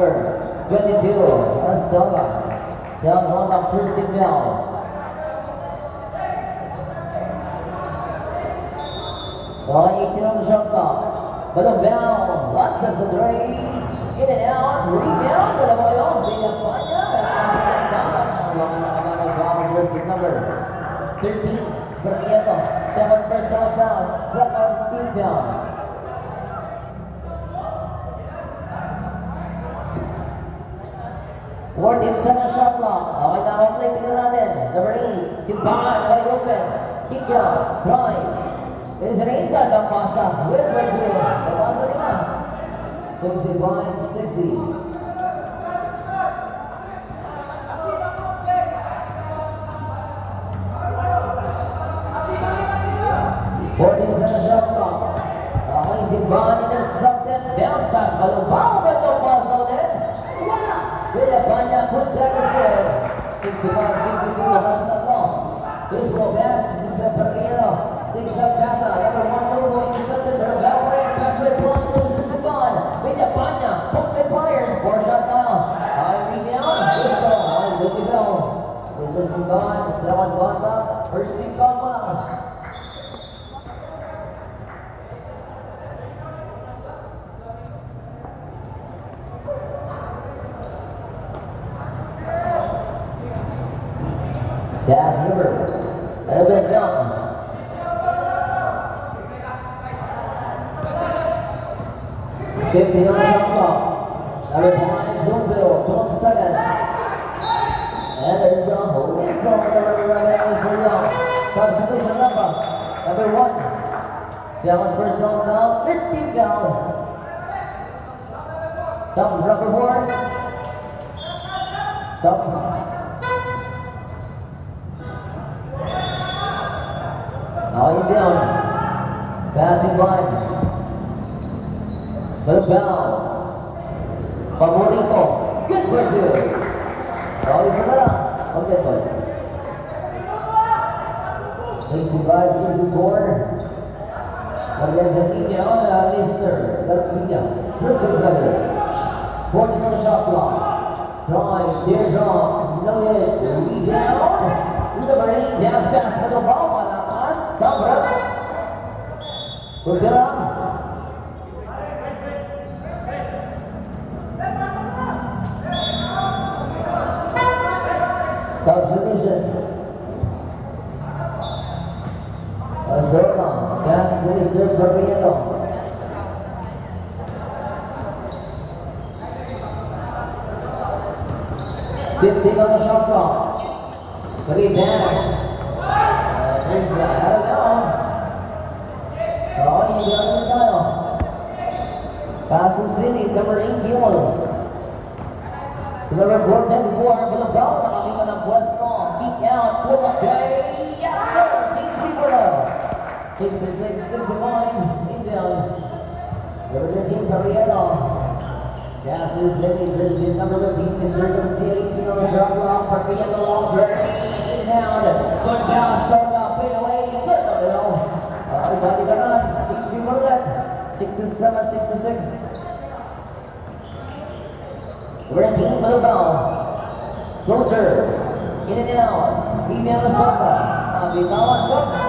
number 22, Astella. Siya ang mga first team foul. Okay, 18 on the shot clock. Balong Lantas sa Dre. In and out. Rebound. Dalawa kayo. Villapanya. At nasa ganda. Ang mga nakababag jersey number 13. Bernieto. 7 personal foul. 7 team foul. Ward sa shot clock. Okay na ako play. Tingnan natin. Number 8. Simbahan. Wide open. Kick out. Drive. Isrinda ng pasa. With Virgil. Napasa lima. 65-60. Fourteen sa shot clock. Okay, Simbahan intercepted. Bounce pass. Malubaw ba itong pasa ulit? Wala. Villapanya put back his gear. 65-62. Nasa tatlo. Baseball pass. Mr. Ferreiro. Zigzag pasa. Number 1 Lobo intercepted. Evaporate. Pass by blind. Loses Simbahan. Villapanya. Pump and fires. 4 shot now. High rebound. Whistle. High good to go. Mr. Simbahan. 7 contact. First team foul mo lang. Gas number 11 down. Fifty on the shot clock. Number 5, Bloomville, 12 seconds. And there's a whistle. Number 11, Mr. Young. Substitution number 1. 7 personal now, 15 down. Some number 4. Some. Now you're down. Passing line. Balong. Favorito. Good for you. Oh, isa na lang. Okay, boy. 65-64. Argentina, Mr. Garcia. Perfect better. 14 on the shot clock. Drive, teardrop, no hit, rebound. Number 8, pass, Malubaw, malakas, Sabra. Bergerak. Substitution. Astorga, pass to Mr. Ferreiro. Fifteen on the shot clock. Great pass. There's out of bounds. Oh, you got it tayo. Pass to City, number 8, Yul. Number 4, Balong, nakamima ng pwesto. Kick out, pull up play. Yes, sir! Change people now. 66-65, inbound. Number 13, Carriero. Pass to City, jersey number 15, Mr. Garcia, 18 on the shot clock. Carriero, long journey, inbound. Good pass, turned up, fade away. Good to go. Body ka na. Change people that. 67-66. We're team Balong. Closer. In and out. Rebound na Soka. Bitawan Soka.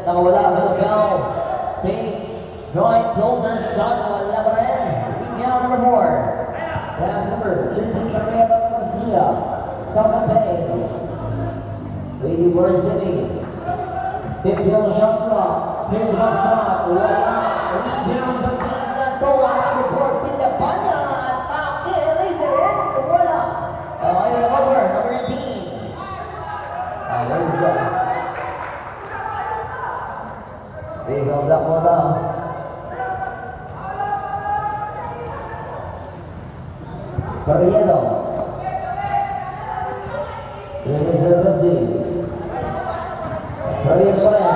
Nakawala. Balong. Fake. Drive. Closer. Shot. Wala pa rin. Rebound number 4. Pass number 13, Carriero Garcia. Stop and pay. Waiting for his living. 50 on the shot clock. Clear drop shot. Wala. Rebound sa tingin na to. Number 4, Villapanya. Atake. Laser in. Wala. Ayun na cover. Number 19. Very good. Based on that one down. Carriero. Reserve 50. Carriero pa rin.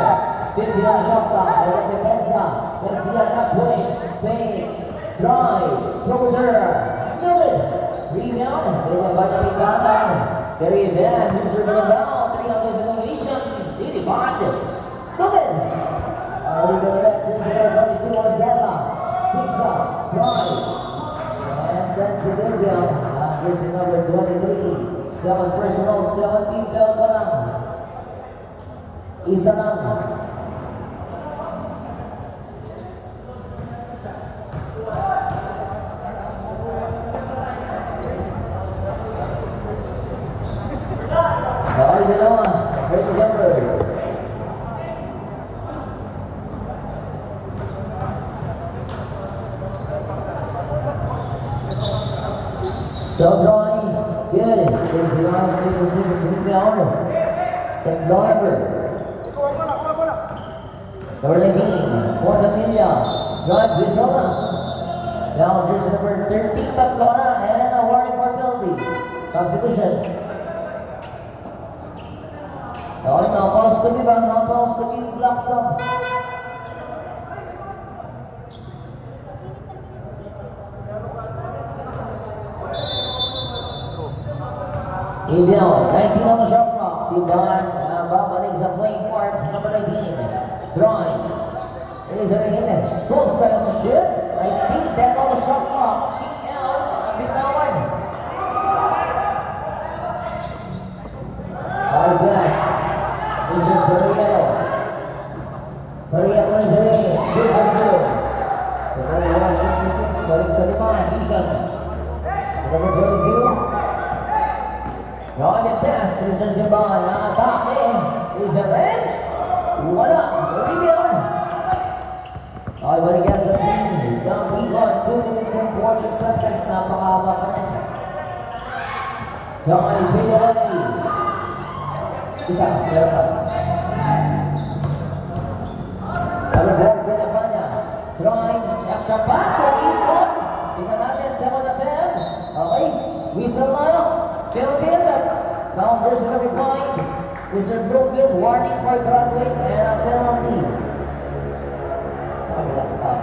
50 on the shot clock. Ay na depensa. Garcia na point. Fade. Drive. Closer. Newman. Rebound. Ganyan ba niya pintahan? Very advanced. Mr. Bilbao. 3 on this innovation. Didi Bond. Good. We go back to 0-22 was Della. 6 up. Drive. And then to India. Jersey number 23. 7 personal. 17 foul pa lang. Isa lang. Bawal dalawa. Great jumpers. So drawing. Good. Jersey line 66. Rebound. Tim Driver. Number 19. Morgan Ninja. Drive whistle. Now jersey number 13. Tatlo na. And a warning for penalty. Substitution. Okay, nakapause to give ba? Nakapause to give blocks up. Ideal, 19 on the shot clock. Si Ban, babalik sa playing part. Number 19. Drawing. It is a rin. Good side to shoot. Nice speed. 10 on the shot clock. Kick out. Bitawan. All bless. Mr. Barriero. Barriero is away. Good for 0. So 61-66. Balik sa 5. Bison. Number 22. Ron and pass. Mr. Zimban. Nakatake. Is a red. Wala. Rebound. Okay, balik yan sa team. Down we on 2 minutes and 40 seconds. Napakahaba pa rin. Okay, Pinawali. Isa, meron pa. Number 4, Benavanya. Throwing, extra pass sa Ison. Tingnan natin, 7 at 10. Okay, whistle na. Philippine, down version of the point. Mr. Bloomfield, warning for graduate and a penalty. Sorry, that's up.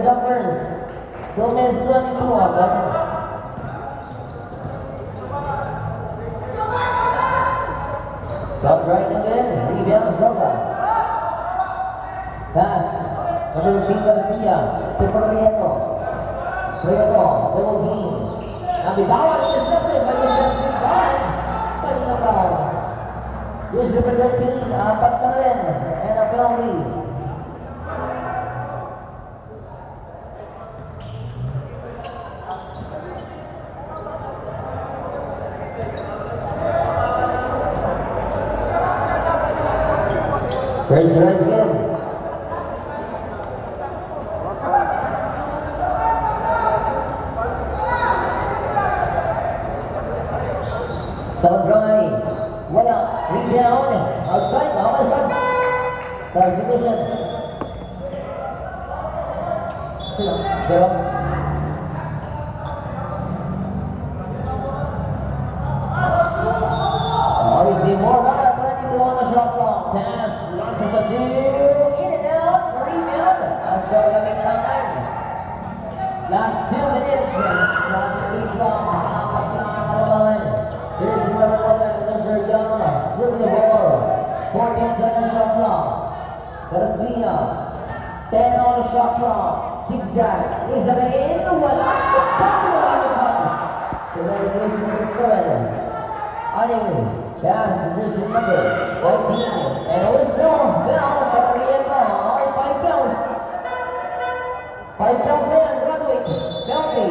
Jumpers. 2 minutes 22. Shot right again. Rebound Soba. Pass. Number 15 Garcia. To Prieto. Prieto. Double team. Nabitawan. Intercepted by Mr. Sindan. Kanina foul. Yes, number 13. Apat na rin. And a penalty. Raise your eyes again. Sound dry. Wala. Rebound. Outside. Outside. Substitution. Zero. Oh, you see more than 22 on the shot clock. Pass. Launches a 2. In and out. Rebound. Astro kaming tangan. Last 2 minutes. Sa ating lead from apat na kalaban. Here's the number 11, Mr. Young. Flip the ball. 14-second shot clock. Garcia. 10 on the shot clock. Zigzag. Is it in? Wala. Pablo Alipad. So that it is to 7. Anyway. Pass. There's your number 19. And whistle. Bell. Caprieta. 5 pounds. 5 pounds in. Broadway. Penalty.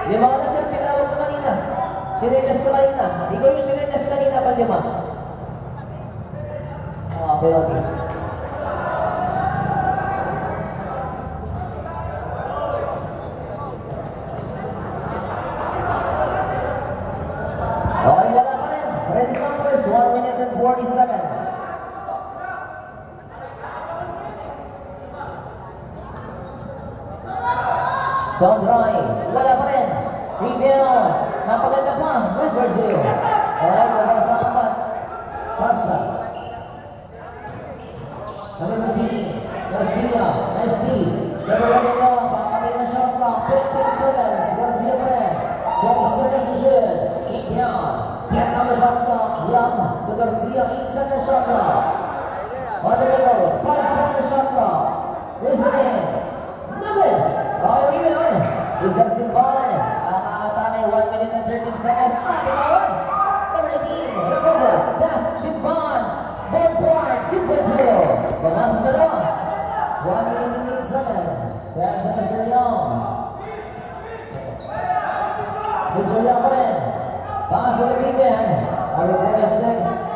5 ka na sir, pinawag ko kanina. Sirenas ko kanina. Ikaw yung sirenas kanina, pang 5. Penalty. Okay, wala pa rin. Ready numbers, 1 minute and 40 seconds. Sondroy, wala pa rin. Rebound. Napaganda pa. Good Brazil. Alright, wala sa apat. Pasa. Number 15, Garcia. Nice D. Number 1 long. Papatay na shot clock. 15 seconds. Garcia pa rin. 12 seconds to shoot. Keep down. 10 on the shot clock. Young to Garcia. 8 seconds shot clock. On the middle. 5 seconds shot clock. Listen in. Nugget. Oh, rebound. Is that Simban? Nakakatay 1 minute and 13 seconds. Binawan. Number 19. Recover. Pass. Simban. Ball forward. Good Brazil. Pamas na dalawa. 1 minute and 8 seconds. Pass na Mr. Young. Mr. Young pa rin. Pass to the big man. Number 46.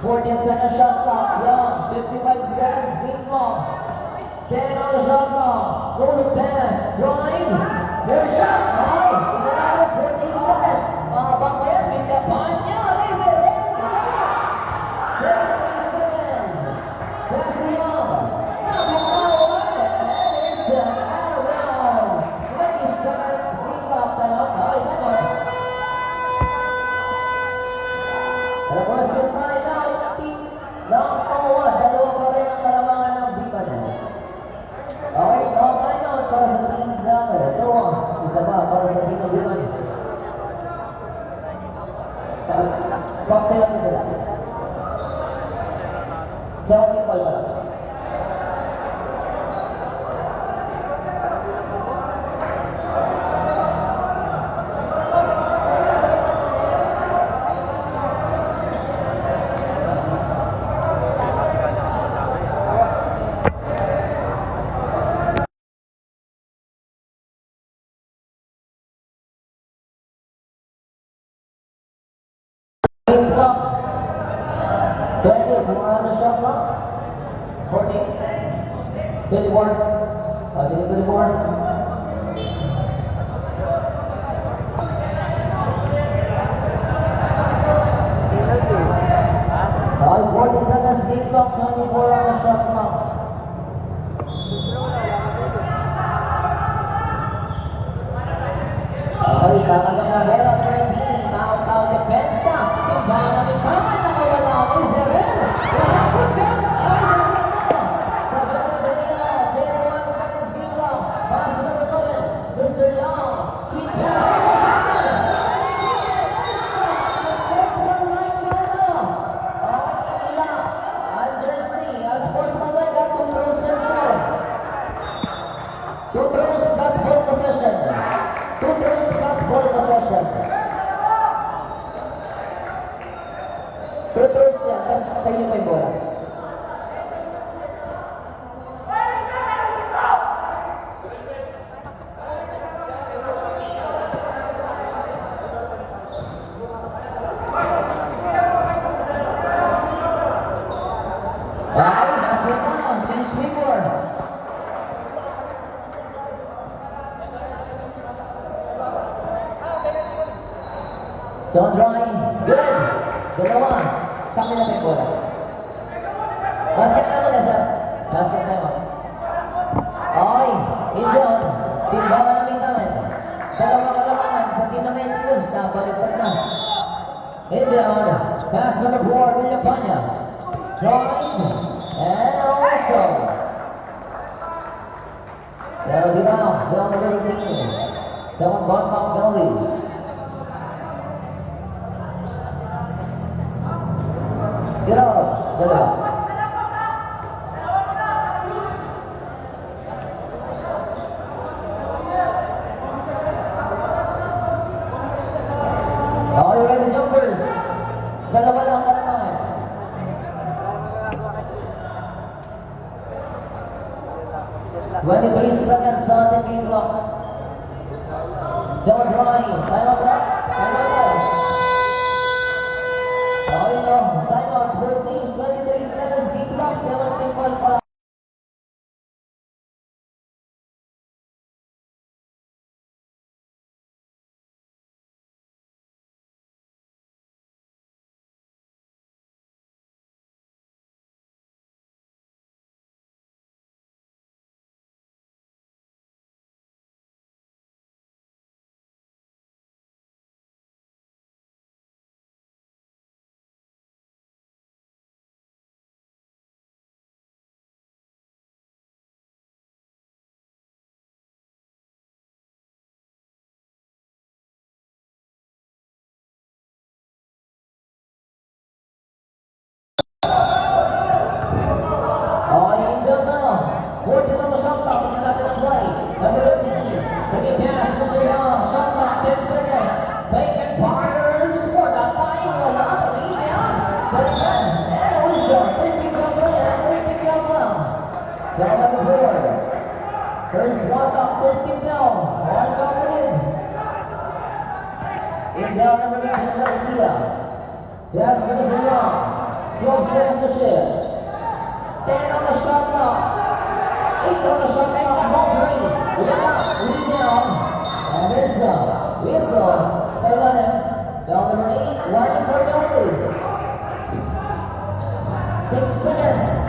14 seconds shot clock. Young. 55 seconds. Game clock. 10 on the shot clock. Golden pass. Drawing. First shot. Ay, inalala 14 seconds. Mahabang pa yan. Pinapan niya. Laser. 33 seconds. Pass to Young. Nabitawan. There's an out of bounds. 20 seconds. Game clock. Tanong. Okay, tapos. Tapos the timeout. Team ng Pawa. Dalawa pa rin ang kalamangan ng Biman. Okay, now timeout para sa team ng Tawa. Isa pa para sa team ng Biman. Pakpay lang sila. Sa team ball pa lang. Game clock. 20 kung ano shot clock. 14. 24. Sige, 24. Okay, 40 seconds game clock. 24 on the shot clock. Okay, kakagam na bola. 20. Out depensa. Simbahan namin kamat. Nakawala ang Israel. Wala po ba? Ay, wala po. Sa Bernabeu, 21 seconds game clock. Pass to number 11. Mr. Young. Sweet pass. Sportsmanlike Carlo. Okay, Ila. Ang jersey. Ang sportsmanlike at 2 throws sensor. 2 throws plus ball possession. 2 throws plus ball possession. 2 throws yan, tapos sa inyo pa yung bola. Ay, nasa na, since before. So, drawing. Good. Dalawa. Sa akin na bola. Basket na muna, sir. Basket na mo. Okay. Indoon. Simbahan na mintaman. Dalawa-kalamangan sa Tinamit Clubs na baligtad na. Indoon. Pass number 4, Villapanya. Drawing. And also. Pero ginaw. Yung number 18. Sa mga bangkak penalty. Giraw, dalawa. Okay, ready jumpers. Dalawa lang ka naman. 23 seconds sa ating game clock. So, drawing. Time out na. Time out na. Okay, no. Time out. Both teams, 23 seconds game clock. 17 ball pa. In down number 10, Garcia. Pass to the Young. Young seconds to share. 10 on the shot clock. 8 on the shot clock. Young three. Rebound. And there's a whistle. Silent. Down number 8. Running for the 6 seconds.